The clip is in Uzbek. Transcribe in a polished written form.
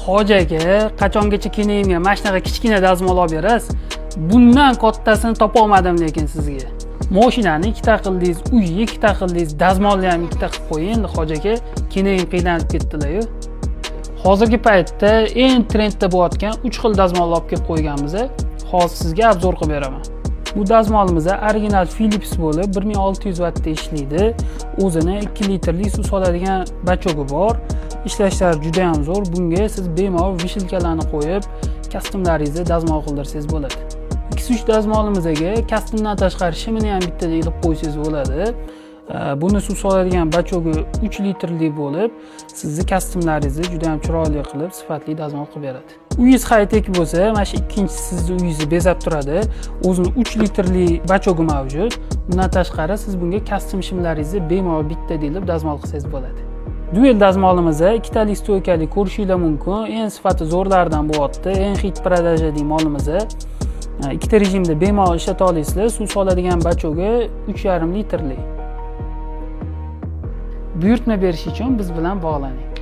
Hojaga qachongacha kenayimga mana shunaqa kichkina dazmol olib berasiz. Bundan kattasini topa olmadim lekin sizga. Mashinani ikkita qildingiz, uyni ikkita qildingiz, dazmolni ham ikkita qilib qo'ying. Endi hojaga kenayim qiynalib ketdilar-yu. Hozirgi paytda eng trendda bo'layotgan 3 xil dazmolni olib kelib qo'yganmiz. Hozir sizga obzor qilib beraman. Bu dazmolimiz original Philips bo'lib 1600 vattda ishlaydi. O'zini 2 litrlik suv soladigan bachogi bor. Ishlashlari juda ham zo'r. Bunga siz bemalol vishilkalarni qo'yib, kostyumlaringizni dazmol qildirsangiz bo'ladi. 2-3 dazmolimizga kostyumdan tashqari shimini ham bitta ilib qo'ysangiz bo'ladi. Buni suv soladigan bachogi 3 litrlik bo'lib, sizni kostyumlaringizni juda ham chiroyli qilib, sifatli dazmol qilib beradi. Uyingiz high-tech bo'lsa, mana shu ikkinchisi sizni uyingizni bezab turadi. O'zini 3 litrlik bachogi mavjud. Bundan tashqari siz bunga kostyum shimlaringizni bemalol bitta ilib dazmol qilsangiz bo'ladi. Duel dazmolimizda ikkitalik stoykali ko'rishingiz mumkin. Eng sifati zo'rlardan bo'lyapti. Eng hit продажа molimiz. Ikkita rejimda bemalol ishlata olasizlar. Suv soladigan bachogi 3,5 litrlik. Buyurtma berish uchun biz bilan bog'laning.